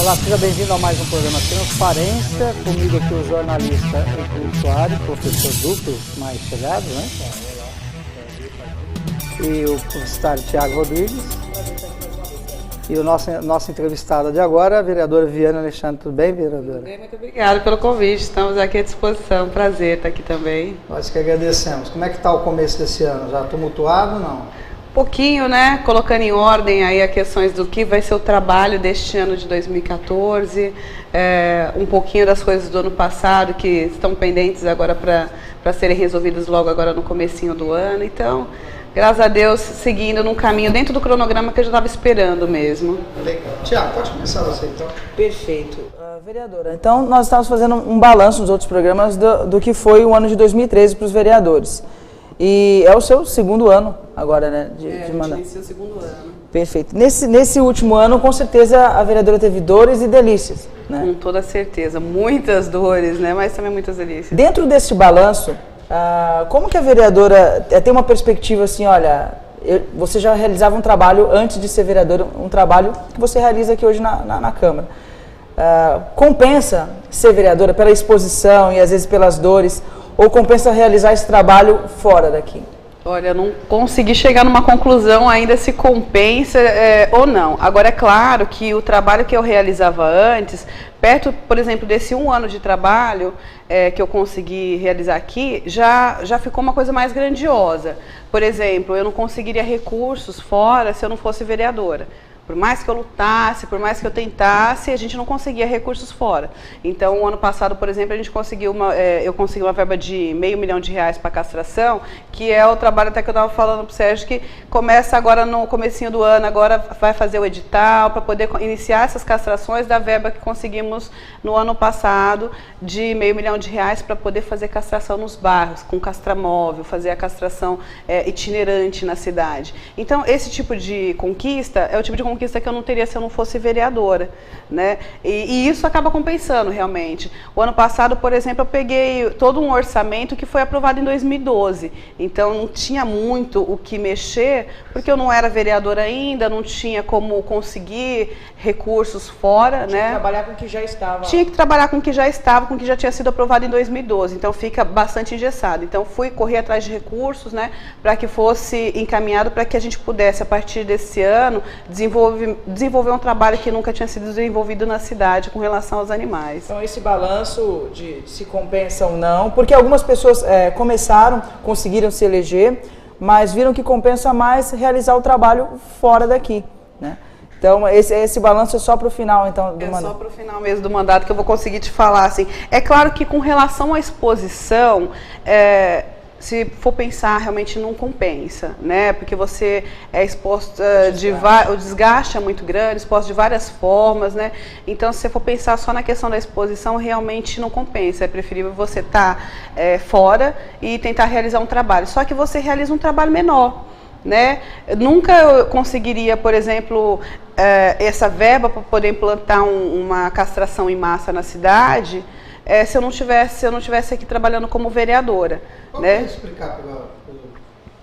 Olá, seja bem-vindo a mais um programa Transparência. Comigo aqui o jornalista Hercúleo Soares, professor duplo, mais chegado, né? E o publicitário Tiago Rodrigues. E o nosso entrevistada de agora, a vereadora Viviane Alexandre. Tudo bem, vereadora? Bem, muito obrigada pelo convite. Estamos aqui à disposição. Prazer estar aqui também. Nós que agradecemos. Como é que está o começo desse ano? Já tumultuado ou não? Um pouquinho, né? Colocando em ordem aí as questões do que vai ser o trabalho deste ano de 2014, um pouquinho das coisas do ano passado que estão pendentes agora para serem resolvidas logo agora no comecinho do ano. Então, graças a Deus, seguindo num caminho dentro do cronograma que eu já estava esperando mesmo. Legal. Tiago, pode começar você então. Perfeito. Vereadora, então nós estamos fazendo um balanço nos outros programas do que foi o ano de 2013 para os vereadores. E é o seu segundo ano agora, né, de mandato. Esse é o segundo ano. Perfeito. Nesse último ano, com certeza, a vereadora teve dores e delícias, né? Com toda certeza. Muitas dores, né? Mas também muitas delícias. Dentro desse balanço, como que a vereadora tem uma perspectiva assim, olha, você já realizava um trabalho antes de ser vereadora, um trabalho que você realiza aqui hoje na Câmara. Compensa ser vereadora pela exposição e às vezes pelas dores, ou compensa realizar esse trabalho fora daqui? Olha, eu não consegui chegar numa conclusão ainda se compensa ou não. Agora, é claro que o trabalho que eu realizava antes, perto, por exemplo, desse 1 ano de trabalho que eu consegui realizar aqui, já ficou uma coisa mais grandiosa. Por exemplo, eu não conseguiria recursos fora se eu não fosse vereadora. Por mais que eu lutasse, por mais que eu tentasse, a gente não conseguia recursos fora. Então, o ano passado, por exemplo, eu consegui uma verba de R$500 mil para castração, que é o trabalho até que eu estava falando para o Sérgio, que começa agora no comecinho do ano, agora vai fazer o edital para poder iniciar essas castrações da verba que conseguimos no ano passado, de R$500 mil para poder fazer castração nos bairros, com castramóvel, fazer a castração itinerante na cidade. Então, esse tipo de conquista é o tipo de conquista que eu não teria se eu não fosse vereadora, né? E isso acaba compensando realmente. O ano passado, por exemplo, eu peguei todo um orçamento que foi aprovado em 2012, então não tinha muito o que mexer, porque eu não era vereadora ainda, não tinha como conseguir recursos fora, Tinha né? que trabalhar com o que já estava. Tinha que trabalhar com o que já estava, com o que já tinha sido aprovado em 2012, então fica bastante engessado. Então fui correr atrás de recursos, né, para que fosse encaminhado para que a gente pudesse, a partir desse ano, desenvolver um trabalho que nunca tinha sido desenvolvido na cidade com relação aos animais. Então, esse balanço de se compensa ou não, porque algumas pessoas conseguiram se eleger, mas viram que compensa mais realizar o trabalho fora daqui, né? Então, esse balanço é só para o final, então, do mandato? É só para o final mesmo do mandato que eu vou conseguir te falar, assim. É claro que com relação à exposição, se for pensar, realmente não compensa, né? Porque você é exposto o desgaste é muito grande, exposto de várias formas, né? Então, se você for pensar só na questão da exposição, realmente não compensa. É preferível você estar fora e tentar realizar um trabalho. Só que você realiza um trabalho menor, né? Nunca eu conseguiria, por exemplo, essa verba para poder implantar uma castração em massa na cidade, se eu não tivesse aqui trabalhando como vereadora. Pode explicar para o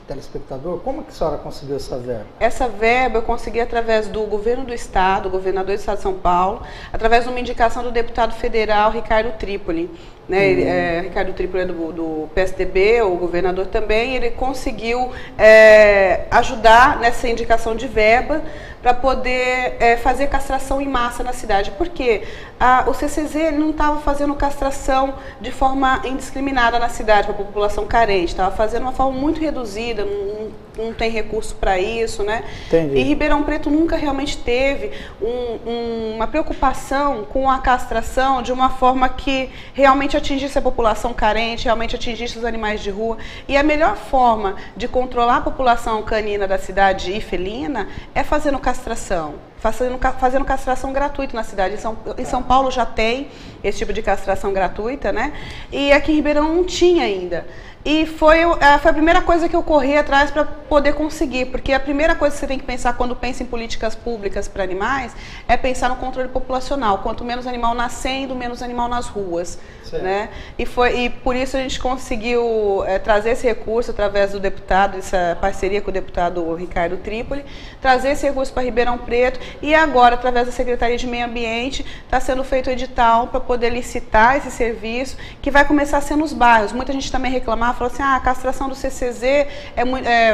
telespectador como que a senhora conseguiu essa verba? Essa verba eu consegui através do governo do estado, governador do estado de São Paulo, através de uma indicação do deputado federal Ricardo Tripoli. Né? Ricardo Tripoli é do PSDB, o governador também, ele conseguiu ajudar nessa indicação de verba para poder fazer castração em massa na cidade. Por quê? O CCZ ele não estava fazendo castração de forma indiscriminada na cidade, para a população carente, estava fazendo de uma forma muito reduzida, não tem recurso para isso, né? Entendi. E Ribeirão Preto nunca realmente teve uma preocupação com a castração de uma forma que realmente atingisse a população carente, realmente atingisse os animais de rua. E a melhor forma de controlar a população canina da cidade e felina é fazendo castração. Fazendo castração gratuita na cidade. Em São Paulo já tem esse tipo de castração gratuita, né? E aqui em Ribeirão não tinha ainda. E foi a primeira coisa que eu corri atrás para poder conseguir, porque a primeira coisa que você tem que pensar quando pensa em políticas públicas para animais é pensar no controle populacional. Quanto menos animal nascendo, menos animal nas ruas. Né? E por isso a gente conseguiu trazer esse recurso através do deputado, essa parceria com o deputado Ricardo Trípoli, trazer esse recurso para Ribeirão Preto e agora, através da Secretaria de Meio Ambiente, está sendo feito o edital para poder licitar esse serviço, que vai começar a ser nos bairros. Muita gente também reclamava, falou assim, a castração do CCZ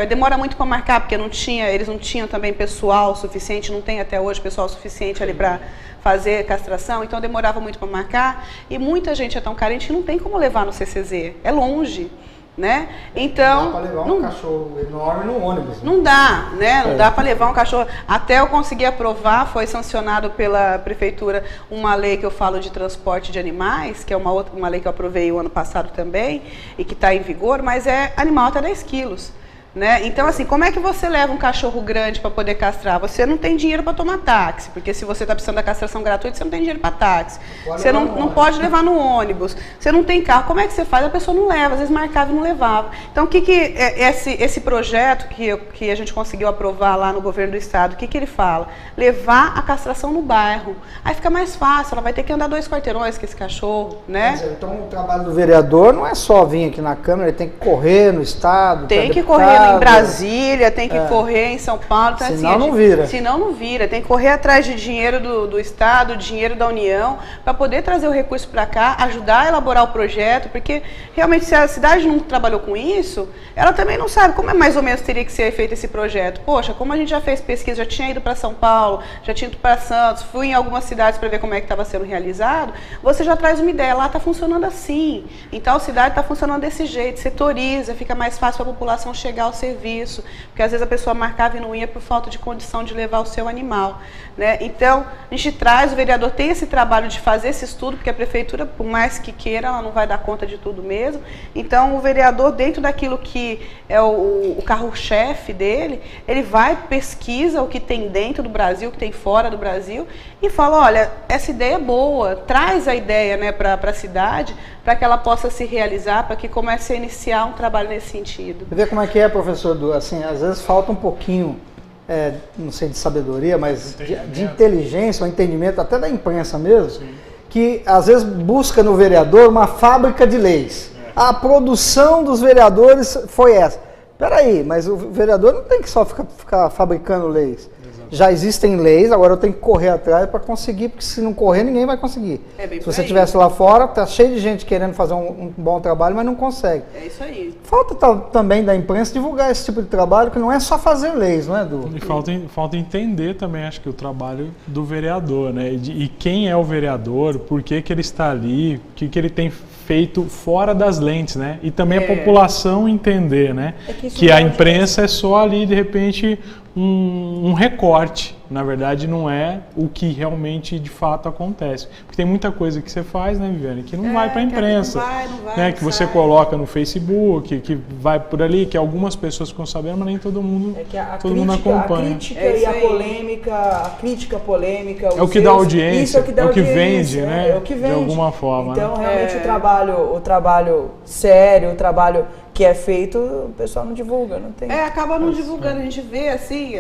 demora muito para marcar, porque eles não tinham também pessoal suficiente, não tem até hoje pessoal suficiente ali para fazer castração, então demorava muito para marcar, e muita gente é tão carente que não tem como levar no CCZ, é longe. Né? Então, não dá para levar um cachorro enorme no ônibus. Né? Não dá, né? Não dá para levar um cachorro. Até eu conseguir aprovar, foi sancionado pela prefeitura uma lei que eu falo de transporte de animais, que é uma lei que eu aprovei o ano passado também, e que está em vigor, mas é animal até 10 quilos. Né? Então, assim, como é que você leva um cachorro grande para poder castrar? Você não tem dinheiro para tomar táxi, porque se você está precisando da castração gratuita, você não tem dinheiro para táxi. Você não pode levar no ônibus. Você não tem carro. Como é que você faz? A pessoa não leva, às vezes marcava e não levava. Então, o que esse projeto que a gente conseguiu aprovar lá no governo do estado, o que ele fala? Levar a castração no bairro. Aí fica mais fácil, ela vai ter que andar 2 quarteirões com esse cachorro, né? Dizer, então, o trabalho do vereador não é só vir aqui na Câmara, ele tem que correr no estado. Tem que correr em Brasília, tem que correr em São Paulo. Então, senão não vira. Senão não vira. Tem que correr atrás de dinheiro do Estado, dinheiro da União, para poder trazer o recurso para cá, ajudar a elaborar o projeto, porque realmente se a cidade não trabalhou com isso, ela também não sabe como mais ou menos teria que ser feito esse projeto. Poxa, como a gente já fez pesquisa, já tinha ido para São Paulo, já tinha ido para Santos, fui em algumas cidades para ver como é que estava sendo realizado, você já traz uma ideia, lá está funcionando assim, em tal cidade está funcionando desse jeito, setoriza, fica mais fácil para a população chegar ao serviço, porque às vezes a pessoa marcava e não ia por falta de condição de levar o seu animal. Né? Então, a gente traz, o vereador tem esse trabalho de fazer esse estudo, porque a prefeitura, por mais que queira, ela não vai dar conta de tudo mesmo. Então, o vereador, dentro daquilo que é o carro-chefe dele, ele vai, pesquisa o que tem dentro do Brasil, o que tem fora do Brasil, e fala, olha, essa ideia é boa, traz a ideia, né, para a cidade, para que ela possa se realizar, para que comece a iniciar um trabalho nesse sentido. Você vê como é que é, professor? Assim, às vezes falta um pouquinho, não sei de sabedoria, mas de inteligência, ou entendimento, até da imprensa mesmo, sim, que às vezes busca no vereador uma fábrica de leis. A produção dos vereadores foi essa. Peraí, mas o vereador não tem que só ficar fabricando leis. Já existem leis, agora eu tenho que correr atrás para conseguir, porque se não correr, ninguém vai conseguir. Se você estivesse lá fora, tá cheio de gente querendo fazer um bom trabalho, mas não consegue. É isso aí. Falta também da imprensa divulgar esse tipo de trabalho, que não é só fazer leis, não é, Edu? E falta entender também, acho que o trabalho do vereador, né? E quem é o vereador, por que ele está ali, o que ele tem feito fora das lentes, né? E também a população entender, né? Que a imprensa é só ali, de repente, um recorte. Na verdade, não é o que realmente, de fato, acontece. Porque tem muita coisa que você faz, né, Viviane, que não vai para a imprensa. Não vai, né? Que você coloca no Facebook, que vai por ali, que algumas pessoas ficam sabendo, mas nem todo mundo, mundo acompanha. A crítica e a polêmica, a crítica polêmica. É o que dá audiência, isso é o que dá audiência, vende, né? É o que vende. De alguma forma. Então, realmente, o trabalho sério, o trabalho que é feito, o pessoal não divulga, não tem. Acaba não divulgando, a gente vê assim,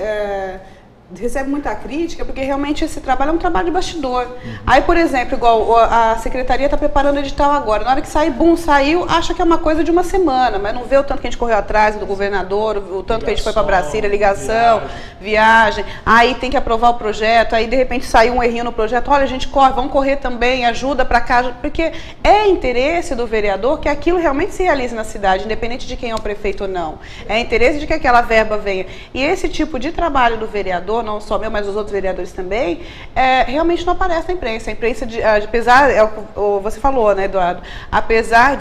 recebe muita crítica, porque realmente esse trabalho é um trabalho de bastidor. Aí, por exemplo, igual a secretaria está preparando o edital agora, na hora que sair, saiu, acha que é uma coisa de uma semana, mas não vê o tanto que a gente correu atrás do governador, o tanto que a gente foi para Brasília, ligação, viagem, aí tem que aprovar o projeto, aí de repente saiu um errinho no projeto, olha, a gente corre, vamos correr também, ajuda para cá, porque é interesse do vereador que aquilo realmente se realize na cidade, independente de quem é o prefeito ou não. É interesse de que aquela verba venha. E esse tipo de trabalho do vereador, não só meu, mas os outros vereadores também, realmente não aparece na imprensa. A imprensa, apesar, você falou, né, Eduardo, apesar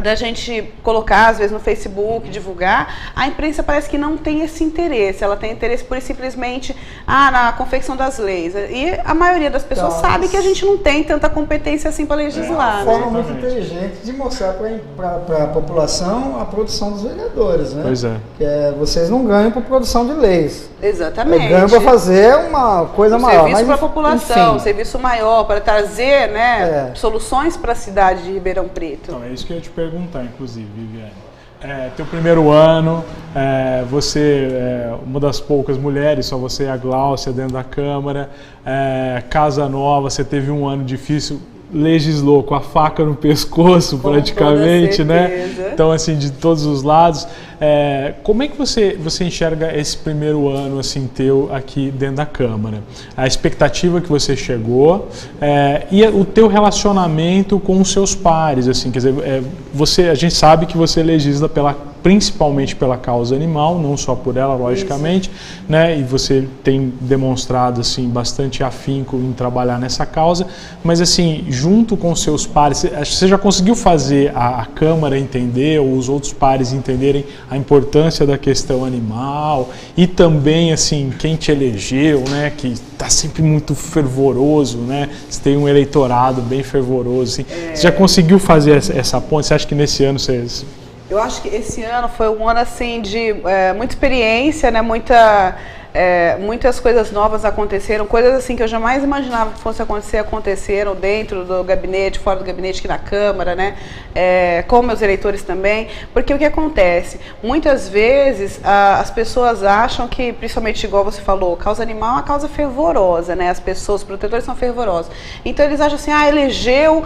da gente colocar, às vezes, no Facebook, divulgar, a imprensa parece que não tem esse interesse. Ela tem interesse, por simplesmente, na confecção das leis. E a maioria das pessoas sabe que a gente não tem tanta competência assim para legislar. É uma forma muito inteligente de mostrar para a população a produção dos vereadores, né? Pois é. Que vocês não ganham por produção de leis. Exatamente. Ganham para fazer uma coisa maior. Serviço para a população, serviço maior, para trazer, né, soluções para a cidade de Ribeirão Preto. Então, é isso que eu ia te perguntar, inclusive, Viviane. Teu primeiro ano, você é uma das poucas mulheres, só você e a Gláucia dentro da Câmara, casa nova, você teve um ano difícil, legislou com a faca no pescoço praticamente, né? Então, assim, de todos os lados. Como é que você enxerga esse primeiro ano assim teu aqui dentro da Câmara? A expectativa que você chegou e o teu relacionamento com os seus pares, assim, quer dizer, a gente sabe que você legisla principalmente pela causa animal, não só por ela, logicamente, né? E você tem demonstrado assim bastante afinco em trabalhar nessa causa, mas assim, junto com os seus pares, você já conseguiu fazer a Câmara entender, ou os outros pares entenderem a importância da questão animal e também assim quem te elegeu, né? Que está sempre muito fervoroso, né? Você tem um eleitorado bem fervoroso, assim. Você já conseguiu fazer essa ponte? Você acha que nesse ano você... Eu acho que esse ano foi um ano assim de muita experiência, né? Muitas coisas novas aconteceram, coisas assim que eu jamais imaginava que fosse acontecer, aconteceram dentro do gabinete, fora do gabinete, aqui na Câmara, né? Com meus eleitores também, porque o que acontece? Muitas vezes as pessoas acham que, principalmente igual você falou, causa animal é uma causa fervorosa, né? As pessoas, os protetores são fervorosos. Então eles acham assim, elegeu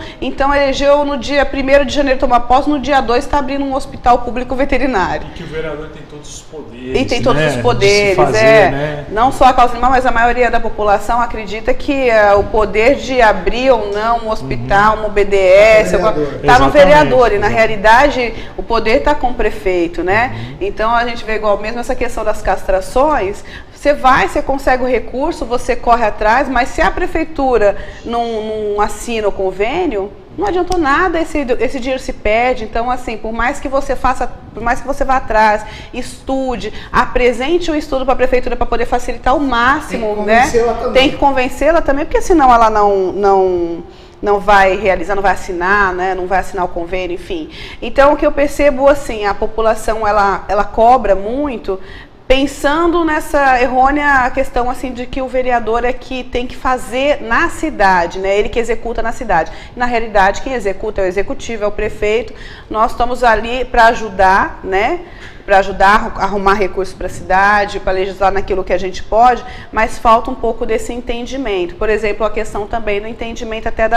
no dia 1º de janeiro tomar posse, no dia 2 está abrindo um hospital público veterinário. E que o vereador tem todos os poderes. E tem todos os poderes, né? Não só a causa animal, mas a maioria da população acredita que o poder de abrir ou não um hospital, uma BDS, está no vereador. E na realidade o poder está com o prefeito, né? Então a gente vê igual mesmo essa questão das castrações. Você consegue o recurso, você corre atrás, mas se a prefeitura não assina o convênio, não adiantou nada, esse dinheiro se perde. Então, assim, por mais que você vá atrás, estude, apresente o estudo para a prefeitura para poder facilitar ao máximo, né? Tem que convencê-la também, porque senão ela não vai realizar, não vai assinar, né? Não vai assinar o convênio, enfim. Então, o que eu percebo, assim, a população, ela cobra muito, pensando nessa errônea questão assim de que o vereador é que tem que fazer na cidade, né? Ele que executa na cidade. Na realidade, quem executa é o executivo, é o prefeito. Nós estamos ali para ajudar, né? Para ajudar a arrumar recursos para a cidade, para legislar naquilo que a gente pode, mas falta um pouco desse entendimento. Por exemplo, a questão também do entendimento até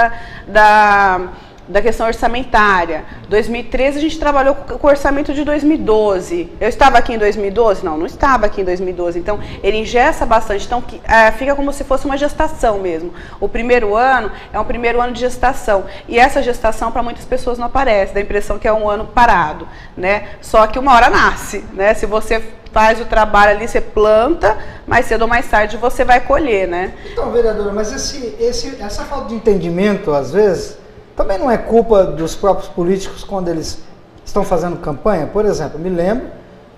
da questão orçamentária. 2013 a gente trabalhou com o orçamento de 2012. Eu estava aqui em 2012? Não estava aqui em 2012. Então, ele engessa bastante. Então, fica como se fosse uma gestação mesmo. O primeiro ano é um primeiro ano de gestação. E essa gestação, para muitas pessoas, não aparece. Dá a impressão que é um ano parado, né? Só que uma hora nasce, né? Se você faz o trabalho ali, você planta, mais cedo ou mais tarde você vai colher, né? Então, vereadora, mas essa falta de entendimento, às vezes, também não é culpa dos próprios políticos quando eles estão fazendo campanha? Por exemplo, me lembro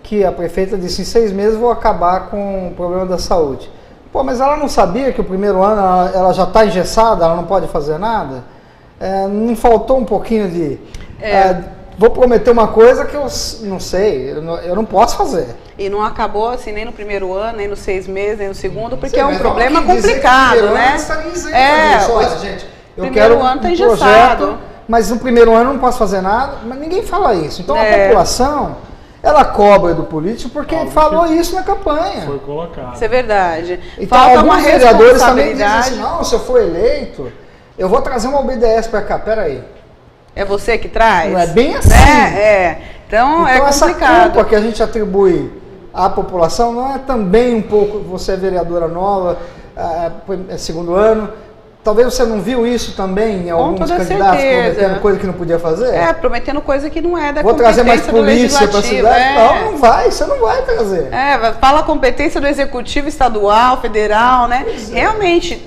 que a prefeita disse, em 6 meses vou acabar com o problema da saúde. Pô, mas ela não sabia que o primeiro ano ela já está engessada, ela não pode fazer nada? Não faltou um pouquinho de... vou prometer uma coisa que eu não sei, eu não posso fazer. E não acabou assim nem no primeiro ano, nem nos 6 meses, nem no segundo, porque é um problema complicado, né? Gente, eu primeiro quero ano está engessado, mas no primeiro ano não posso fazer nada, mas ninguém fala isso. Então a população, ela cobra do político porque falou isso na campanha. Foi colocado. Isso é verdade. Então alguns vereadores também dizem assim, não, se eu for eleito, eu vou trazer uma BDS para cá, peraí. É você que traz? Não é bem assim. Então é complicado. Essa culpa que a gente atribui à população não é também um pouco, você é vereadora nova, segundo ano, talvez você não viu isso também em alguns candidatos prometendo coisa que não podia fazer? Prometendo coisa que não é da competência. Vou trazer mais polícia para a cidade? Não vai, você não vai trazer. Fala a competência do executivo estadual, federal, né? Realmente,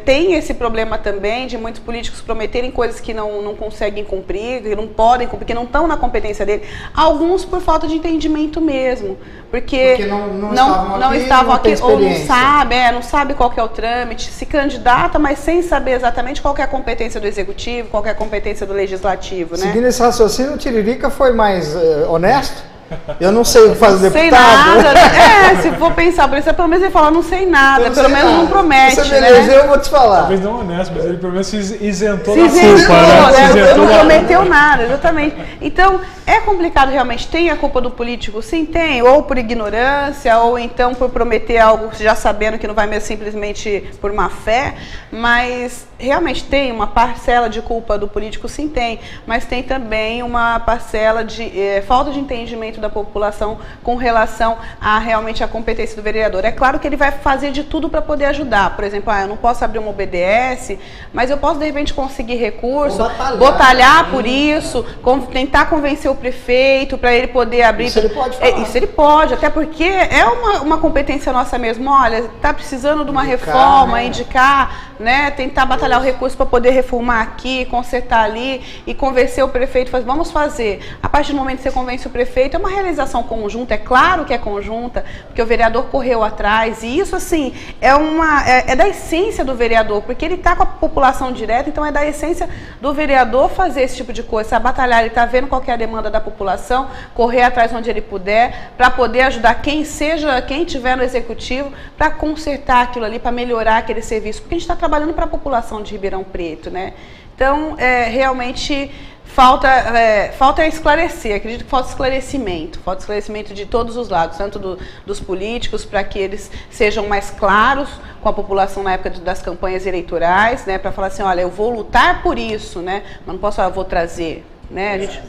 tem esse problema também de muitos políticos prometerem coisas que não conseguem cumprir, que não podem cumprir, que não estão na competência dele. Alguns por falta de entendimento mesmo. porque não estavam aqui ou não sabe qual que é o trâmite, se candidata, mas sem saber exatamente qual que é a competência do Executivo, qual que é a competência do Legislativo, né? Seguindo esse raciocínio, o Tiririca foi mais honesto? Eu não sei o que faz o deputado. Sei nada. Se for pensar por isso, pelo menos ele fala, não sei nada, pelo menos não promete. Se você me eleger, eu vou te falar. Talvez não honesto, mas ele pelo menos se isentou da culpa, né? Não prometeu nada, exatamente. Então, é complicado realmente. Tem a culpa do político? Sim, tem. Ou por ignorância, ou então por prometer algo já sabendo que não vai mesmo simplesmente por má fé. Mas realmente tem uma parcela de culpa do político, sim, tem. Mas tem também uma parcela de falta de entendimento da população com relação a realmente a competência do vereador. É claro que ele vai fazer de tudo para poder ajudar. Por exemplo, eu não posso abrir uma OBDS, mas eu posso de repente conseguir recurso, batalhar por isso, tentar convencer o prefeito para ele poder abrir. Isso ele pode falar. Isso ele pode, até porque é uma competência nossa mesmo. Olha, está precisando de uma reforma, indicar, né, tentar batalhar o recurso para poder reformar aqui, consertar ali e convencer o prefeito, vamos fazer. A partir do momento que você convence o prefeito, é uma realização conjunta, é claro que é conjunta, porque o vereador correu atrás, e isso, assim, é da essência do vereador, porque ele está com a população direta, então é da essência do vereador fazer esse tipo de coisa, sabe? Batalhar, ele está vendo qual que é a demanda da população, correr atrás onde ele puder, para poder ajudar quem estiver no executivo, para consertar aquilo ali, para melhorar aquele serviço, porque a gente está trabalhando para a população de Ribeirão Preto, né? Então, realmente falta esclarecer, acredito que falta esclarecimento de todos os lados, tanto dos políticos, para que eles sejam mais claros com a população na época das campanhas eleitorais, né, para falar assim, olha, eu vou lutar por isso, né, mas não posso falar, vou trazer, né, a gente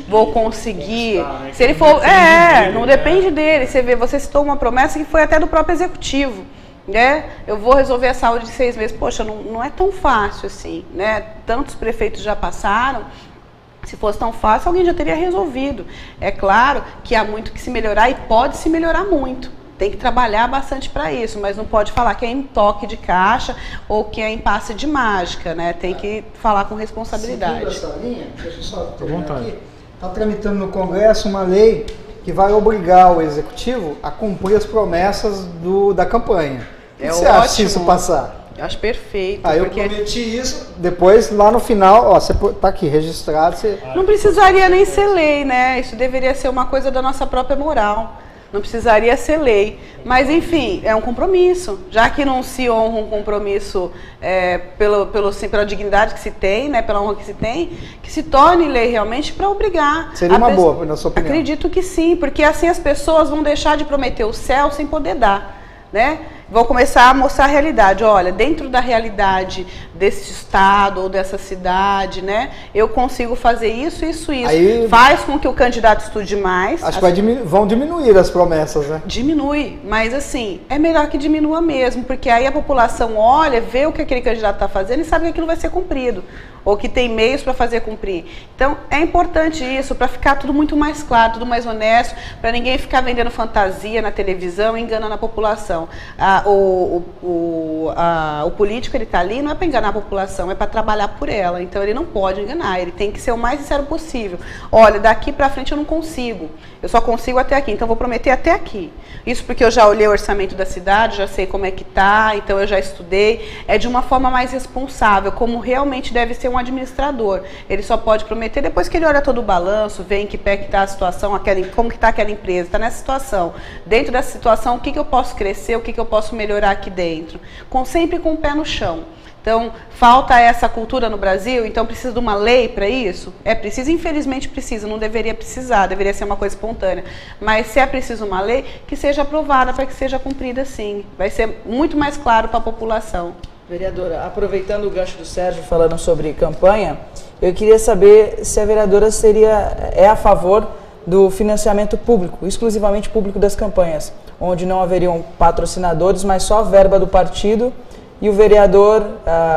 vou conseguir, né? Se ele for, não depende dele, você vê, você citou uma promessa que foi até do próprio executivo, né? Eu vou resolver a saúde de 6 meses, poxa, não é tão fácil assim, né, tantos prefeitos já passaram. Se fosse tão fácil, alguém já teria resolvido. É claro que há muito que se melhorar e pode se melhorar muito. Tem que trabalhar bastante para isso, mas não pode falar que é em toque de caixa ou que é em passe de mágica, né? Tem que falar com responsabilidade. Seguindo essa linha, deixa eu só terminar aqui. Está tramitando no Congresso uma lei que vai obrigar o Executivo a cumprir as promessas da campanha. O que você acha se isso passar? Eu acho perfeito. Eu prometi isso, depois lá no final, você tá aqui registrado. Não precisaria nem ser lei, né? Isso deveria ser uma coisa da nossa própria moral. Não precisaria ser lei. Mas, enfim, é um compromisso. Já que não se honra um compromisso pela dignidade que se tem, né, pela honra que se tem, que se torne lei realmente para obrigar. Seria uma boa, na sua opinião? Acredito que sim, porque assim as pessoas vão deixar de prometer o céu sem poder dar, né? Vão começar a mostrar a realidade. Olha, dentro da realidade desse estado ou dessa cidade, né, eu consigo fazer isso. Aí, faz com que o candidato estude mais. Acho que vão diminuir as promessas, né? Diminui, mas assim, é melhor que diminua mesmo, porque aí a população olha, vê o que aquele candidato está fazendo e sabe que aquilo vai ser cumprido, ou que tem meios para fazer cumprir. Então, é importante isso, para ficar tudo muito mais claro, tudo mais honesto, para ninguém ficar vendendo fantasia na televisão e enganando a população. O político, ele está ali não é para enganar a população, é para trabalhar por ela. Então, ele não pode enganar, ele tem que ser o mais sincero possível. Olha, daqui para frente eu não consigo, eu só consigo até aqui, então vou prometer até aqui. Isso porque eu já olhei o orçamento da cidade, já sei como é que está, então eu já estudei. É de uma forma mais responsável, como realmente deve ser um administrador. Ele só pode prometer depois que ele olha todo o balanço, vê em que pé que está a situação, como que está aquela empresa, está nessa situação. Dentro dessa situação, o que eu posso crescer, o que eu posso melhorar aqui dentro. Sempre com o pé no chão. Então, falta essa cultura no Brasil, então precisa de uma lei para isso? É preciso, infelizmente precisa, não deveria precisar, deveria ser uma coisa espontânea. Mas se é preciso uma lei, que seja aprovada para que seja cumprida sim. Vai ser muito mais claro para a população. Vereadora, aproveitando o gancho do Sérgio falando sobre campanha, eu queria saber se a vereadora é a favor do financiamento público, exclusivamente público das campanhas, onde não haveriam patrocinadores, mas só verba do partido, e o vereador,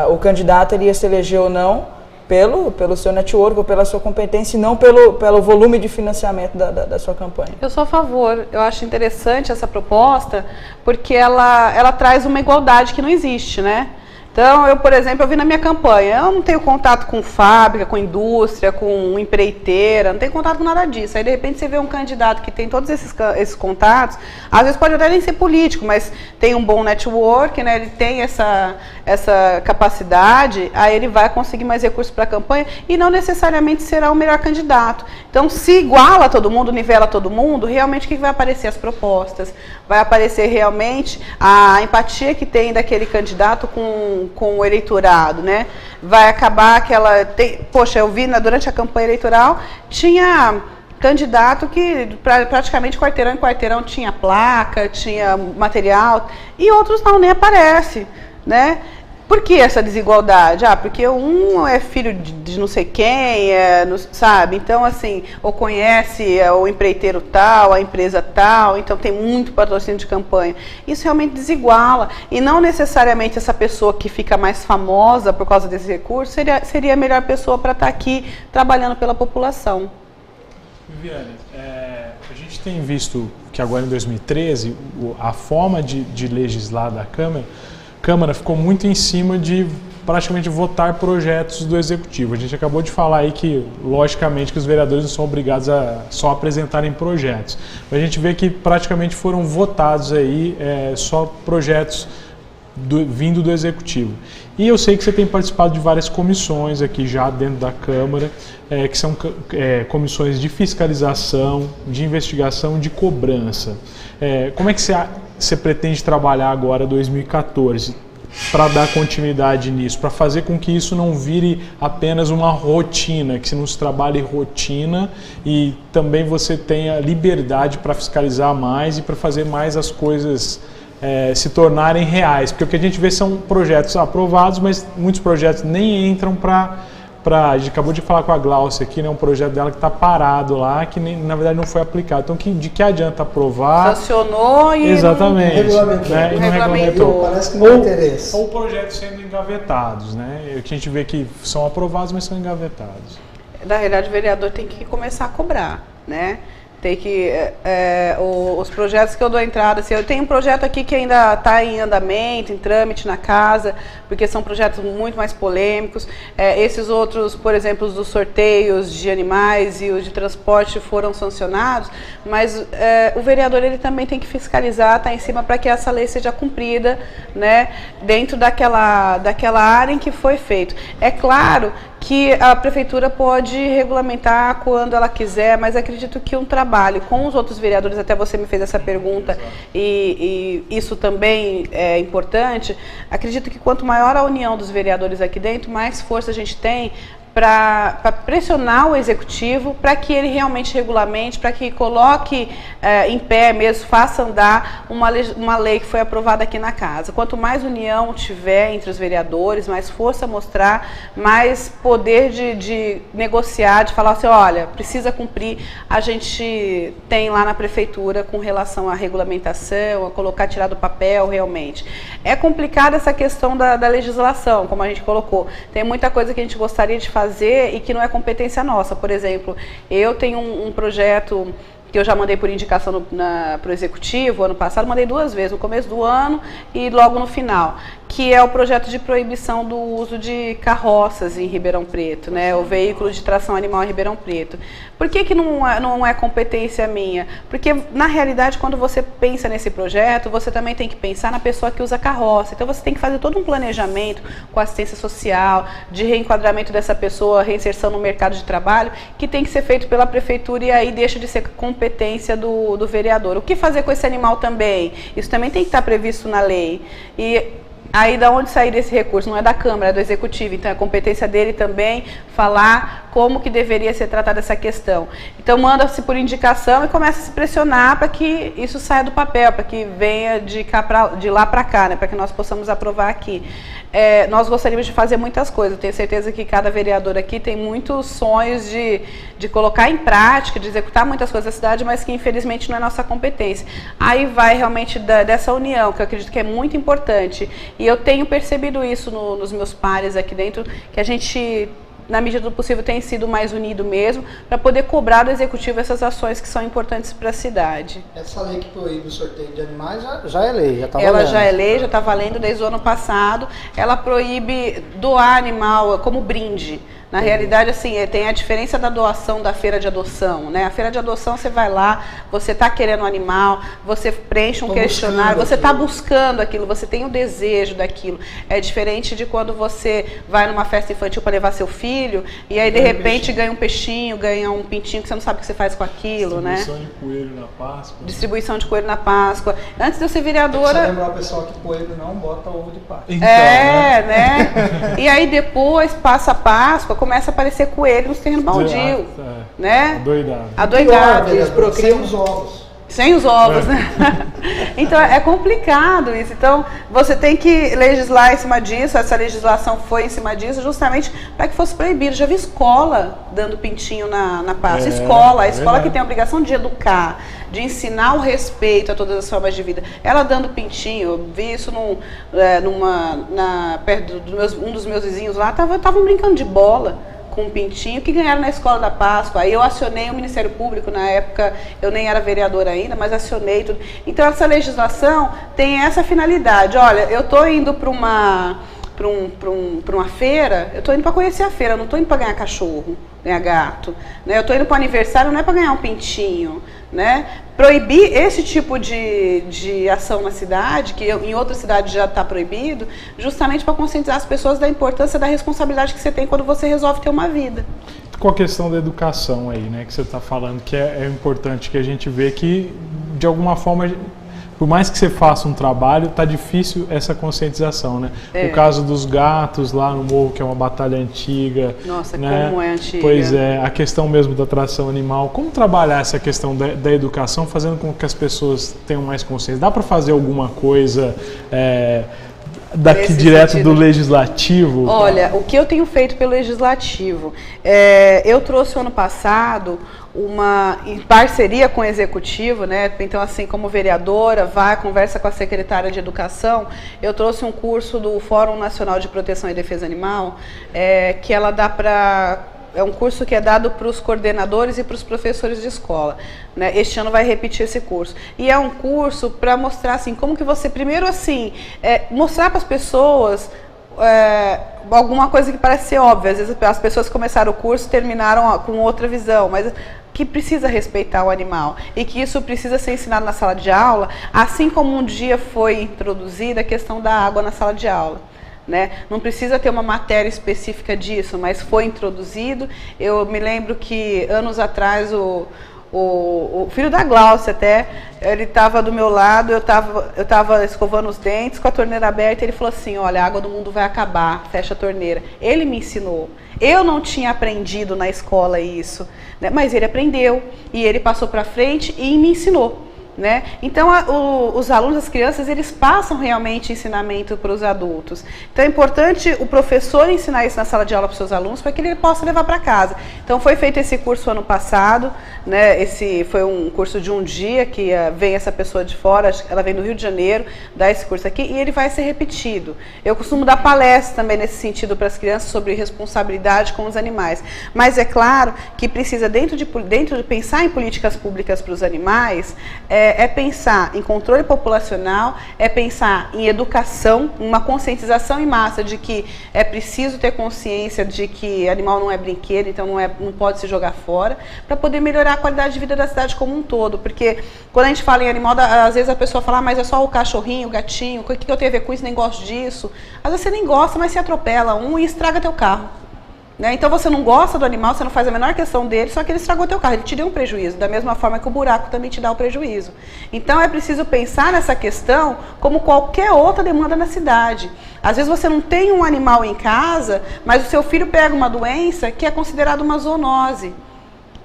o candidato, ele ia se eleger ou não pelo seu network ou pela sua competência e não pelo volume de financiamento da sua campanha. Eu sou a favor. Eu acho interessante essa proposta porque ela traz uma igualdade que não existe, né? Então, eu, por exemplo, eu vi na minha campanha, eu não tenho contato com fábrica, com indústria, com empreiteira, não tenho contato com nada disso. Aí, de repente, você vê um candidato que tem todos esses contatos, às vezes pode até nem ser político, mas tem um bom network, né? Ele tem essa capacidade, aí ele vai conseguir mais recursos para a campanha e não necessariamente será o melhor candidato. Então, se iguala todo mundo, nivela todo mundo, realmente o que vai aparecer? As propostas, vai aparecer realmente a empatia que tem daquele candidato com o eleitorado, né? Vai acabar aquela... Poxa, eu vi durante a campanha eleitoral, tinha candidato que praticamente quarteirão em quarteirão tinha placa, tinha material, e outros não, nem aparece, né? Por que essa desigualdade? Porque um é filho de não sei quem, sabe? Então, assim, ou conhece o empreiteiro tal, a empresa tal, então tem muito patrocínio de campanha. Isso realmente desiguala. E não necessariamente essa pessoa que fica mais famosa por causa desse recurso seria a melhor pessoa para estar aqui trabalhando pela população. Viviane, a gente tem visto que agora em 2013, a forma de legislar da Câmara ficou muito em cima de praticamente votar projetos do Executivo. A gente acabou de falar aí que, logicamente, que os vereadores não são obrigados a só apresentarem projetos. Mas a gente vê que praticamente foram votados aí só projetos vindo do Executivo. E eu sei que você tem participado de várias comissões aqui já dentro da Câmara, que são comissões de fiscalização, de investigação, de cobrança. Como é que você pretende trabalhar agora, 2014, para dar continuidade nisso, para fazer com que isso não vire apenas uma rotina, que se não se trabalhe rotina e também você tenha liberdade para fiscalizar mais e para fazer mais as coisas se tornarem reais? Porque o que a gente vê são projetos aprovados, mas muitos projetos nem entram a gente acabou de falar com a Glaucia aqui, né, um projeto dela que está parado lá, que na verdade não foi aplicado. Então, de que adianta aprovar? Sancionou e exatamente, não regulamentou. Parece que não tem interesse. Ou projetos sendo engavetados, né? Que a gente vê que são aprovados, mas são engavetados. Na realidade, o vereador tem que começar a cobrar, né? Tem que, os projetos que eu dou entrada, assim, eu tenho um projeto aqui que ainda está em andamento, em trâmite na casa, porque são projetos muito mais polêmicos. Esses outros, por exemplo, os dos sorteios de animais e os de transporte foram sancionados, mas o vereador ele também tem que fiscalizar, tá em cima para que essa lei seja cumprida, né, dentro daquela área em que foi feito. É claro que a prefeitura pode regulamentar quando ela quiser, mas acredito que um trabalho com os outros vereadores, até você me fez essa pergunta, e isso também é importante, acredito que quanto maior a união dos vereadores aqui dentro, mais força a gente tem para pressionar o executivo para que ele realmente regulamente, para que coloque em pé mesmo, faça andar uma lei que foi aprovada aqui na casa. Quanto mais união tiver entre os vereadores, mais força mostrar, mais poder de negociar, de falar assim, olha, precisa cumprir, a gente tem lá na prefeitura com relação à regulamentação, a colocar, tirar do papel realmente. É complicada essa questão da legislação, como a gente colocou. Tem muita coisa que a gente gostaria de fazer e que não é competência nossa. Por exemplo, eu tenho um projeto que eu já mandei por indicação para o Executivo, ano passado, mandei 2 vezes, no começo do ano e logo no final, que é o projeto de proibição do uso de carroças em Ribeirão Preto, né, o veículo de tração animal em Ribeirão Preto. Por que não é competência minha? Porque, na realidade, quando você pensa nesse projeto, você também tem que pensar na pessoa que usa carroça. Então, você tem que fazer todo um planejamento com assistência social, de reenquadramento dessa pessoa, reinserção no mercado de trabalho, que tem que ser feito pela prefeitura e aí deixa de ser competência do vereador. O que fazer com esse animal também? Isso também tem que estar previsto na lei. E aí, da onde sair esse recurso? Não é da Câmara, é do Executivo. Então, é competência dele também falar como que deveria ser tratada essa questão. Então, manda-se por indicação e começa a se pressionar para que isso saia do papel, para que venha de lá para cá, né, para que nós possamos aprovar aqui. Nós gostaríamos de fazer muitas coisas. Eu tenho certeza que cada vereador aqui tem muitos sonhos de colocar em prática, de executar muitas coisas da cidade, mas que, infelizmente, não é nossa competência. Aí vai realmente dessa união, que eu acredito que é muito importante. E eu tenho percebido isso nos meus pares aqui dentro, que a gente na medida do possível, tem sido mais unido mesmo, para poder cobrar do executivo essas ações que são importantes para a cidade. Essa lei que proíbe o sorteio de animais já é lei, já está valendo. Ela já é lei, já está valendo desde o ano passado. Ela proíbe doar animal como brinde. Na realidade, assim, tem a diferença da doação da feira de adoção, né? A feira de adoção, você vai lá, você está querendo um animal, você preenche um questionário, você está buscando aquilo, você tem o desejo daquilo. É diferente de quando você vai numa festa infantil para levar seu filho e aí, de repente, ganha um peixinho, ganha um pintinho que você não sabe o que você faz com aquilo, né? Distribuição de coelho na Páscoa. Distribuição de coelho na Páscoa. Antes de eu ser vereadora... Precisa lembrar o pessoal que coelho não bota ovo de Páscoa. Então, né? E aí depois, passa a Páscoa, começa a aparecer coelho nos terrenos baldios, né? Adoidado. Eles procriam os ovos. Sem os ovos, né? Então é complicado isso. Então você tem que legislar em cima disso. Essa legislação foi em cima disso justamente para que fosse proibido. Já vi escola dando pintinho na Páscoa. A escola que tem a obrigação de educar, de ensinar o respeito a todas as formas de vida. Ela dando pintinho, eu vi isso perto um dos meus vizinhos lá, estavam brincando de bola com um pintinho que ganharam na escola da Páscoa. Aí eu acionei o Ministério Público, na época eu nem era vereadora ainda, mas acionei tudo. Então essa legislação tem essa finalidade. Olha, eu estou indo para uma feira, eu estou indo para conhecer a feira, eu não estou indo para ganhar cachorro, ganhar gato, né? Eu estou indo para o aniversário, não é para ganhar um pintinho, né? Proibir esse tipo de ação na cidade, que em outras cidades já está proibido, justamente para conscientizar as pessoas da importância da responsabilidade que você tem quando você resolve ter uma vida. Com a questão da educação aí, né, que você está falando, que é importante que a gente vê que, de alguma forma, por mais que você faça um trabalho, tá difícil essa conscientização, né? O caso dos gatos lá no morro, que é uma batalha antiga. Nossa, né? Como é antiga. Pois é, a questão mesmo da atração animal. Como trabalhar essa questão da educação, fazendo com que as pessoas tenham mais consciência? Dá para fazer alguma coisa daqui direto do legislativo? Olha, o que eu tenho feito pelo legislativo, eu trouxe ano passado em parceria com o executivo, né? Então, assim, como vereadora, conversa com a secretária de Educação, eu trouxe um curso do Fórum Nacional de Proteção e Defesa Animal, que ela dá é um curso que é dado para os coordenadores e para os professores de escola, né? Este ano vai repetir esse curso. E é um curso para mostrar, assim, como que você, primeiro, assim, mostrar para as pessoas alguma coisa que parece ser óbvia. Às vezes as pessoas que começaram o curso terminaram com outra visão, mas que precisa respeitar o animal e que isso precisa ser ensinado na sala de aula, assim como um dia foi introduzida a questão da água na sala de aula. Né? Não precisa ter uma matéria específica disso, mas foi introduzido. Eu me lembro que anos atrás o filho da Glaucia até, ele estava do meu lado, eu estava escovando os dentes com a torneira aberta, e ele falou assim: olha, a água do mundo vai acabar, fecha a torneira. Ele me ensinou. Eu não tinha aprendido na escola isso, né? Mas ele aprendeu e ele passou para frente e me ensinou. Né? Então os alunos, as crianças, eles passam realmente ensinamento para os adultos. Então é importante o professor ensinar isso na sala de aula para os seus alunos, para que ele possa levar para casa. Então foi feito esse curso ano passado, né? Esse foi um curso de um dia que vem essa pessoa de fora, ela vem do Rio de Janeiro, dá esse curso aqui, e ele vai ser repetido. Eu costumo dar palestra também nesse sentido para as crianças sobre responsabilidade com os animais. Mas é claro que precisa, dentro de pensar em políticas públicas para os animais, pensar em controle populacional, pensar em educação, uma conscientização em massa de que é preciso ter consciência de que animal não é brinquedo, então não pode se jogar fora, para poder melhorar a qualidade de vida da cidade como um todo. Porque quando a gente fala em animal, às vezes a pessoa fala: mas é só o cachorrinho, o gatinho, o que eu tenho a ver com isso, nem gosto disso. Às vezes você nem gosta, mas você atropela um e estraga teu carro. Né? Então você não gosta do animal, você não faz a menor questão dele, só que ele estragou teu carro, ele te deu um prejuízo, da mesma forma que o buraco também te dá o prejuízo. Então é preciso pensar nessa questão como qualquer outra demanda na cidade. Às vezes você não tem um animal em casa, mas o seu filho pega uma doença que é considerada uma zoonose.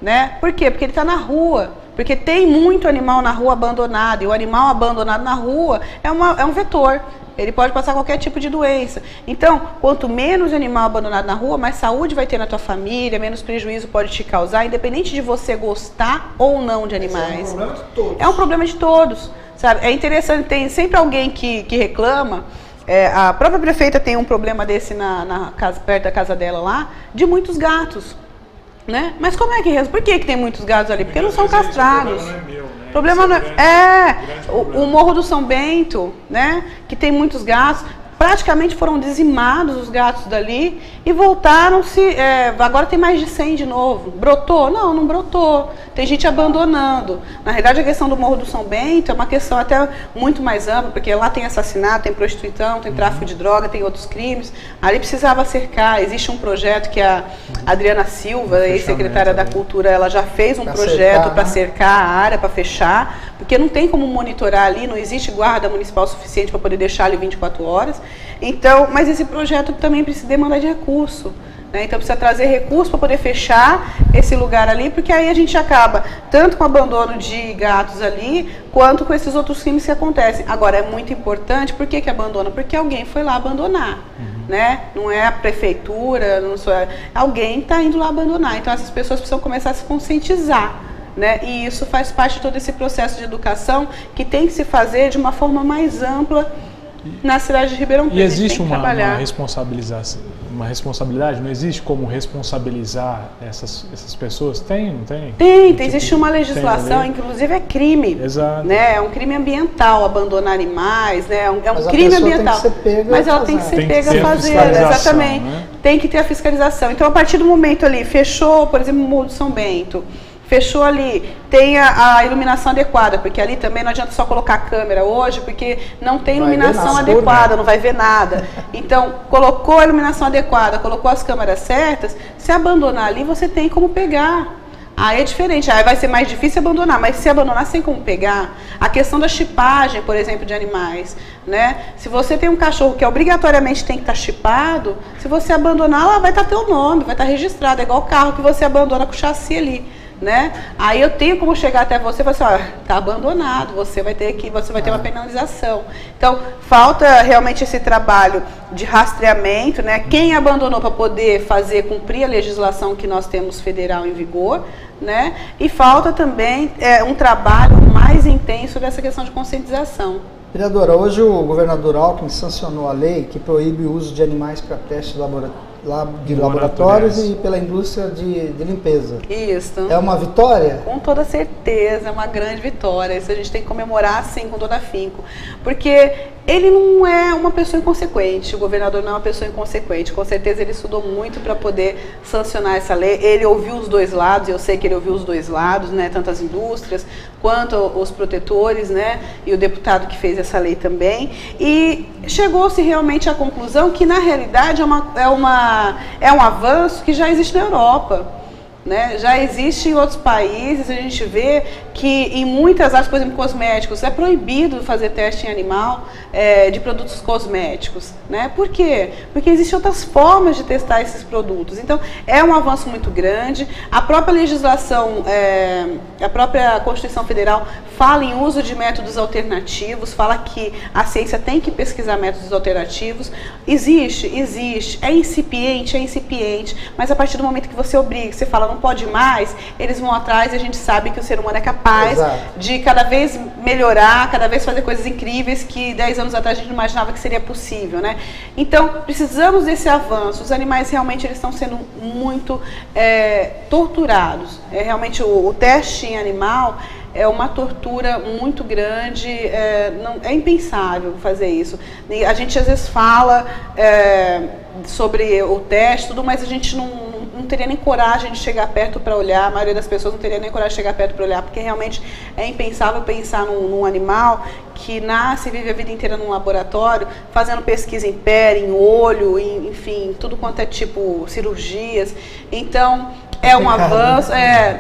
Né? Por quê? Porque ele está na rua, porque tem muito animal na rua abandonado, e o animal abandonado na rua é um vetor. Ele pode passar qualquer tipo de doença. Então, quanto menos animal abandonado na rua, mais saúde vai ter na tua família, menos prejuízo pode te causar, independente de você gostar ou não de animais. É um problema de todos. É um problema de todos, sabe? É interessante, tem sempre alguém que reclama a própria prefeita tem um problema desse perto da casa dela lá, de muitos gatos. Né? Mas como é que resolve? Por que tem muitos gatos ali? Porque não são castrados. O problema não é o Morro do São Bento, né? Que tem muitos gatos. Praticamente foram dizimados os gatos dali e voltaram-se, agora tem mais de 100 de novo. Brotou? Não, não brotou. Tem gente abandonando. Na realidade, a questão do Morro do São Bento é uma questão até muito mais ampla, porque lá tem assassinato, tem prostituição, tem tráfico de droga, tem outros crimes. Ali precisava cercar. Existe um projeto que a Adriana Silva, ex-secretária da Cultura, ela já fez um projeto para cercar a área, para fechar, porque não tem como monitorar ali, não existe guarda municipal suficiente para poder deixar ali 24 horas. Então, mas esse projeto também precisa demandar de recurso, né? Então precisa trazer recurso para poder fechar esse lugar ali, porque aí a gente acaba tanto com o abandono de gatos ali, quanto com esses outros crimes que acontecem. Agora, é muito importante, por que abandona? Porque alguém foi lá abandonar, né? Não é a prefeitura, alguém está indo lá abandonar. Então essas pessoas precisam começar a se conscientizar. Né? E isso faz parte de todo esse processo de educação que tem que se fazer de uma forma mais ampla na cidade de Ribeirão Preto. E existe uma responsabilidade? Não existe como responsabilizar essas pessoas? Tem, não tem? Tem, existe uma legislação, inclusive é crime. Exato. Né? É um crime ambiental abandonar animais, né? É um crime ambiental. Mas ela tem que ser pega a fazer, exatamente. Né? Tem que ter a fiscalização. Então, a partir do momento ali, fechou, por exemplo, o Morro do São Bento, fechou ali, tem a iluminação adequada, porque ali também não adianta só colocar a câmera hoje, porque não tem iluminação adequada, não vai ver nada. Então, colocou a iluminação adequada, colocou as câmeras certas, se abandonar ali, você tem como pegar. Aí é diferente, aí vai ser mais difícil abandonar, mas se abandonar, sem como pegar. A questão da chipagem, por exemplo, de animais, né? Se você tem um cachorro que obrigatoriamente tem que estar chipado, se você abandonar, lá vai estar teu nome, vai estar registrado, é igual o carro que você abandona com o chassi ali. Né? Aí eu tenho como chegar até você e falar assim, está abandonado, você vai ter uma penalização. Então, falta realmente esse trabalho de rastreamento, né? Quem abandonou para poder cumprir a legislação que nós temos federal em vigor, né? E falta também um trabalho mais intenso dessa questão de conscientização. Vereadora, hoje o governador Alckmin sancionou a lei que proíbe o uso de animais para testes de laboratórios e pela indústria de limpeza. Isso. É uma vitória? Com toda certeza, é uma grande vitória. Isso a gente tem que comemorar, sim, com todo afinco. Porque ele não é uma pessoa inconsequente, o governador não é uma pessoa inconsequente. Com certeza ele estudou muito para poder sancionar essa lei. Ele ouviu os dois lados, eu sei que ele ouviu os dois lados, né, tanto as indústrias quanto os protetores, né, e o deputado que fez essa lei também. E chegou-se realmente à conclusão que, na realidade, é um avanço que já existe na Europa. Né? Já existe em outros países, a gente vê que em muitas áreas, por exemplo, cosméticos, é proibido fazer teste em animal de produtos cosméticos. Né? Por quê? Porque existem outras formas de testar esses produtos. Então, é um avanço muito grande. A própria legislação, a própria Constituição Federal fala em uso de métodos alternativos, fala que a ciência tem que pesquisar métodos alternativos. Existe, é incipiente, mas a partir do momento que você obriga, que você fala, não pode mais, eles vão atrás e a gente sabe que o ser humano é capaz de cada vez melhorar, cada vez fazer coisas incríveis que 10 anos atrás a gente não imaginava que seria possível, né? Então, precisamos desse avanço. Os animais realmente eles estão sendo muito torturados. Realmente o teste em animal é uma tortura muito grande, é impensável fazer isso. A gente às vezes fala sobre o teste, tudo, mas a gente não teria nem coragem de chegar perto para olhar, a maioria das pessoas não teria nem coragem de chegar perto para olhar, porque realmente é impensável pensar num animal que nasce e vive a vida inteira num laboratório, fazendo pesquisa em pele, em olho, enfim, tudo quanto é tipo cirurgias. Então, é um avanço.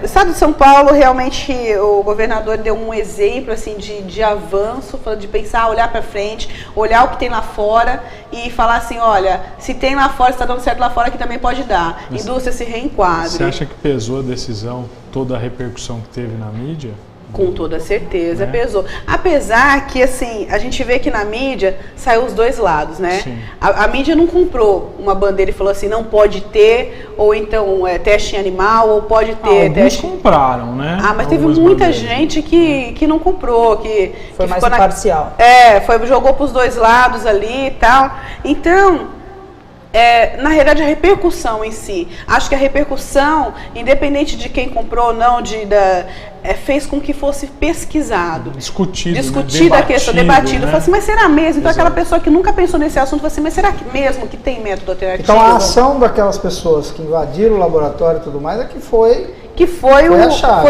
O estado de São Paulo, realmente, o governador deu um exemplo assim, de avanço, de pensar, olhar para frente, olhar o que tem lá fora e falar assim, olha, se tem lá fora, está dando certo lá fora, aqui também pode dar. Indústria se reenquadre. Você acha que pesou a decisão, toda a repercussão que teve na mídia? Com toda certeza, né? pesou. Apesar que, assim, a gente vê que na mídia saiu os dois lados, né? A mídia não comprou uma bandeira e falou assim, não pode ter, ou então teste em animal, ou pode ter alguns teste... compraram, né? Ah, mas teve muita gente que não comprou, que foi mais ficou imparcial. Jogou para os dois lados ali e tal. Então... na realidade, a repercussão em si. Acho que a repercussão, independente de quem comprou ou não, fez com que fosse pesquisado. Discutido, a questão, debatido. Né? Falei assim, mas será mesmo? Então aquela pessoa que nunca pensou nesse assunto, falou assim, mas será que mesmo que tem método alternativo? Então a ação daquelas pessoas que invadiram o laboratório e tudo mais foi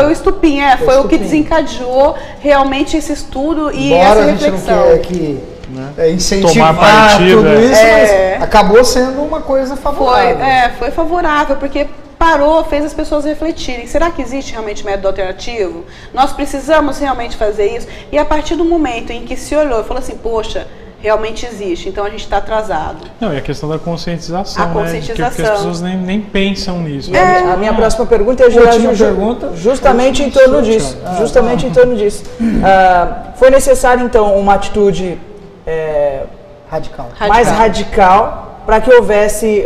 o estupim, foi o que desencadeou realmente esse estudo e essa reflexão. A gente não quer incentivar tudo isso, mas acabou sendo uma coisa favorável. Foi favorável, porque fez as pessoas refletirem. Será que existe realmente método alternativo? Nós precisamos realmente fazer isso? E a partir do momento em que se olhou e falou assim, poxa, realmente existe, então a gente está atrasado. Não, e a questão da conscientização, a conscientização. Porque as pessoas nem pensam nisso. A minha próxima pergunta é justamente em torno disso. Foi necessário, então, uma atitude mais radical para que houvesse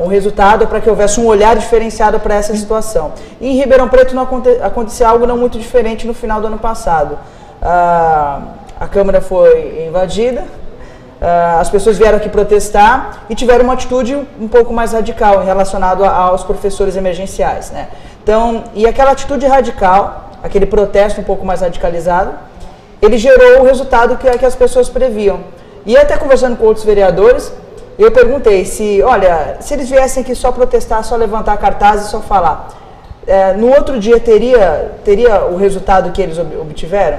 um resultado, para que houvesse um olhar diferenciado para essa situação. E em Ribeirão Preto não aconteceu algo não muito diferente no final do ano passado. A Câmara foi invadida, as pessoas vieram aqui protestar e tiveram uma atitude um pouco mais radical relacionada aos professores emergenciais, né? Então, e aquela atitude radical, aquele protesto um pouco mais radicalizado, ele gerou o resultado que as pessoas previam. E até conversando com outros vereadores, eu perguntei se eles viessem aqui só protestar, só levantar cartazes e só falar, no outro dia teria o resultado que eles obtiveram?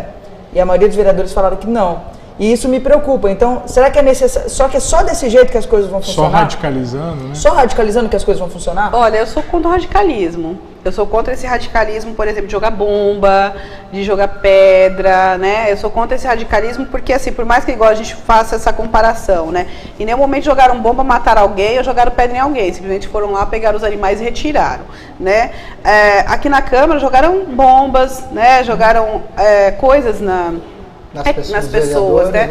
E a maioria dos vereadores falaram que não. E isso me preocupa. Então, será que é necessário... Só que é só desse jeito que as coisas vão funcionar? Só radicalizando, né? Só radicalizando que as coisas vão funcionar? Olha, eu sou contra o radicalismo. Eu sou contra esse radicalismo, por exemplo, de jogar bomba, de jogar pedra, né? Eu sou contra esse radicalismo porque, assim, por mais que igual a gente faça essa comparação, né? Em nenhum momento jogaram bomba, mataram alguém ou jogaram pedra em alguém. Simplesmente foram lá, pegaram os animais e retiraram, né? Aqui na Câmara jogaram bombas, né? Jogaram coisas nas pessoas, né?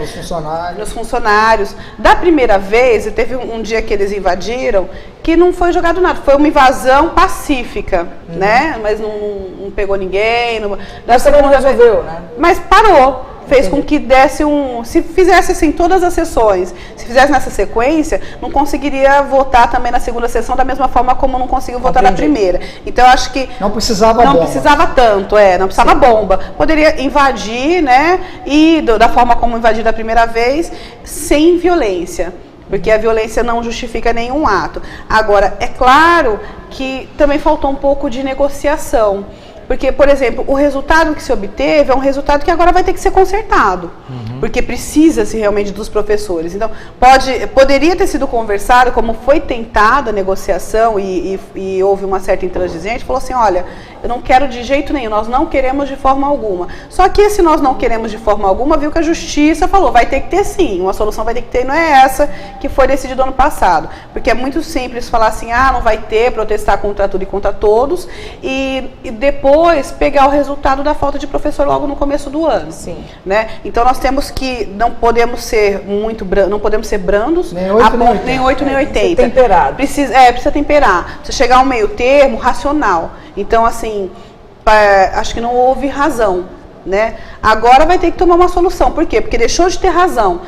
Nos funcionários. Da primeira vez, teve um dia que eles invadiram, que não foi jogado nada, foi uma invasão pacífica, né? Mas não pegou ninguém. Mas também não resolveu, né? Mas parou. Fez com que desse se fizesse assim todas as sessões, se fizesse nessa sequência, não conseguiria votar também na segunda sessão da mesma forma como não conseguiu votar na primeira. Então eu acho que não precisava tanto, não precisava bomba. Poderia invadir, né? E da forma como invadir da primeira vez, sem violência. Porque a violência não justifica nenhum ato. Agora, é claro que também faltou um pouco de negociação. Porque, por exemplo, o resultado que se obteve é um resultado que agora vai ter que ser consertado. Porque precisa-se realmente dos professores. Então, poderia ter sido conversado, como foi tentada a negociação e houve uma certa intransigência, falou assim, olha, eu não quero de jeito nenhum, nós não queremos de forma alguma. Só que esse nós não queremos de forma alguma, viu que a justiça falou, vai ter que ter sim, uma solução vai ter que ter, não é essa que foi decidida ano passado. Porque é muito simples falar assim, não vai ter, protestar contra tudo e contra todos, e depois pegar o resultado da falta de professor logo no começo do ano. Sim. Né? Então nós temos que, não podemos ser não podemos ser brandos, nem 8 nem 80. Temperado. Precisa temperar, precisa chegar a um meio termo racional. Então assim, acho que não houve razão. Né? Agora vai ter que tomar uma solução. Por quê? Porque deixou de ter razão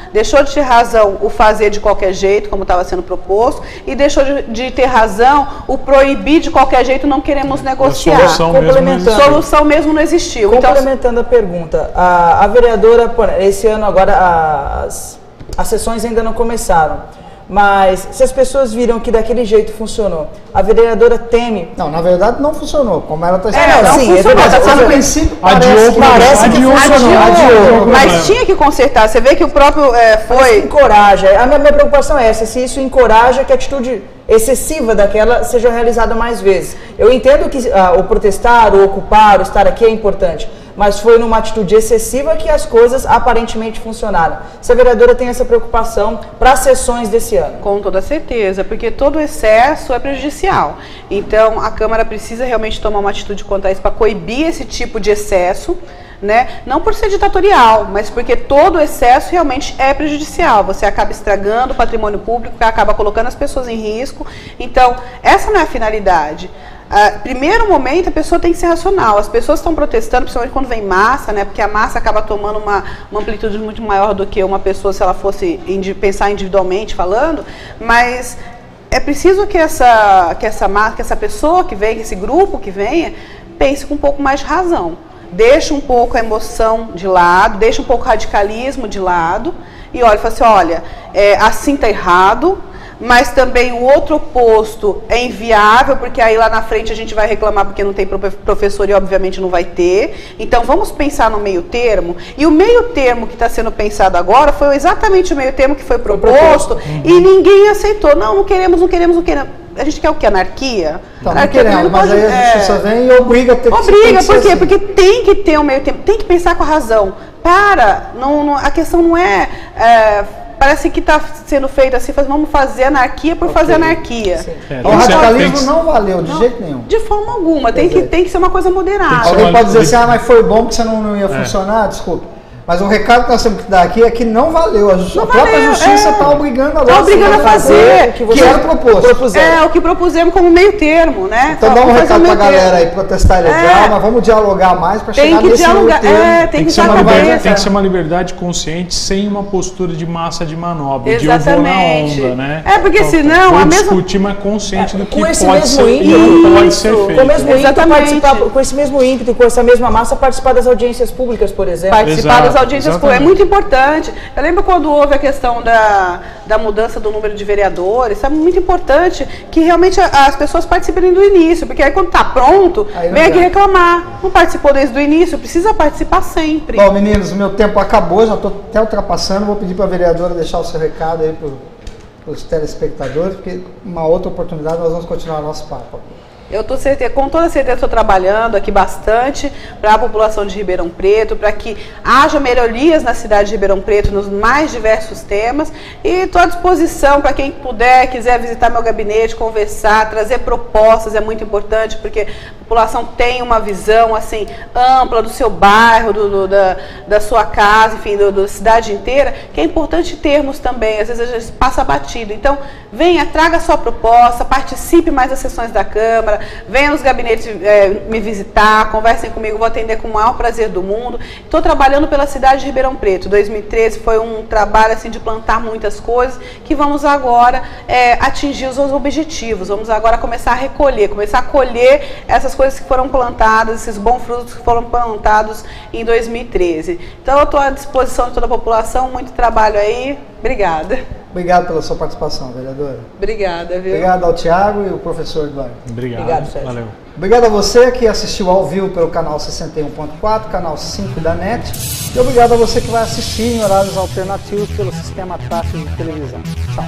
o fazer de qualquer jeito, como estava sendo proposto, e deixou de ter razão o proibir de qualquer jeito, não queremos negociar. Solução mesmo não existiu. Complementando a pergunta, a vereadora, esse ano agora as sessões ainda não começaram. Mas se as pessoas viram que daquele jeito funcionou, a vereadora teme... Não, na verdade não funcionou, como ela está funcionou. No princípio parece que funcionou. Mas tinha que consertar, você vê que o próprio encoraja, a minha preocupação é essa, se isso encoraja que a atitude excessiva daquela seja realizada mais vezes. Eu entendo que o protestar, o ocupar, o estar aqui é importante, mas foi numa atitude excessiva que as coisas aparentemente funcionaram. Se a vereadora tem essa preocupação para as sessões desse ano? Com toda certeza, porque todo excesso é prejudicial. Então, a Câmara precisa realmente tomar uma atitude quanto a isso para coibir esse tipo de excesso, né? Não por ser ditatorial, mas porque todo excesso realmente é prejudicial. Você acaba estragando o patrimônio público, acaba colocando as pessoas em risco. Então, essa não é a finalidade. Primeiro momento, a pessoa tem que ser racional. As pessoas estão protestando, principalmente quando vem massa, né? Porque a massa acaba tomando uma amplitude muito maior do que uma pessoa se ela fosse pensar individualmente falando, mas é preciso que essa pessoa que vem, que esse grupo que venha, pense com um pouco mais de razão. Deixa um pouco a emoção de lado, deixa um pouco o radicalismo de lado e olha, fala assim, olha, assim está errado, mas também o outro oposto é inviável, porque aí lá na frente a gente vai reclamar porque não tem professor e obviamente não vai ter. Então vamos pensar no meio termo, e o meio termo que está sendo pensado agora foi exatamente o meio termo que foi proposto e ninguém aceitou. Não queremos. A gente quer o quê? Anarquia? Então, não queremos, mas aí a justiça vem e obriga a ter que Obriga, por quê? Assim. Porque tem que ter um meio termo, tem que pensar com a razão. A questão não é parece que está sendo feito assim, vamos fazer anarquia por fazer anarquia. O radicalismo não valeu de jeito nenhum. De forma alguma, tem que ser uma coisa moderada. Alguém pode dizer assim, mas foi bom que você não ia funcionar, desculpa. Mas o recado que nós temos que dar aqui é que não valeu. A própria justiça está obrigando agora. Está obrigando a fazer o que era proposto. O que propusemos como meio termo, né? Então dá um recado para a galera aí, protestar é legal, mas vamos dialogar mais para chegar nesse meio termo. Tem que ser uma liberdade consciente sem uma postura de massa de manobra, exatamente. De eu vou na onda, né? Porque então, senão... Vou discutir, mas consciente do que pode ser feito. Com o mesmo ímpeto, com esse mesmo ímpeto, com essa mesma massa, participar das audiências públicas, por exemplo. Participar das audiências públicas é muito importante. Eu lembro quando houve a questão da mudança do número de vereadores, é muito importante que realmente as pessoas participem do início, porque aí quando está pronto, vem aqui reclamar. Não participou desde o início, precisa participar sempre. Bom, meninos, o meu tempo acabou, já estou até ultrapassando, vou pedir para a vereadora deixar o seu recado aí para os telespectadores, porque uma outra oportunidade nós vamos continuar o nosso papo. Eu com toda certeza estou trabalhando aqui bastante para a população de Ribeirão Preto, para que haja melhorias na cidade de Ribeirão Preto nos mais diversos temas, e estou à disposição para quem puder, quiser visitar meu gabinete, conversar, trazer propostas, é muito importante, porque a população tem uma visão assim ampla do seu bairro, da sua casa, enfim, da cidade inteira, que é importante termos também, às vezes a gente passa batido. Então, venha, traga a sua proposta, participe mais das sessões da Câmara, venha nos gabinetes me visitar, conversem comigo, vou atender com o maior prazer do mundo. Estou trabalhando pela cidade de Ribeirão Preto. 2013 foi um trabalho assim, de plantar muitas coisas, que vamos agora atingir os objetivos. Vamos agora começar a colher essas coisas que foram plantadas, esses bons frutos que foram plantados em 2013. Então eu estou à disposição de toda a população, muito trabalho aí. Obrigada. Obrigado pela sua participação, vereadora. Obrigada, viu? Obrigado ao Thiago e ao professor Eduardo. Obrigado, Sérgio. Valeu. Obrigado a você que assistiu ao vivo pelo canal 61.4, canal 5 da NET. E obrigado a você que vai assistir em horários alternativos pelo sistema tátil de televisão. Tchau.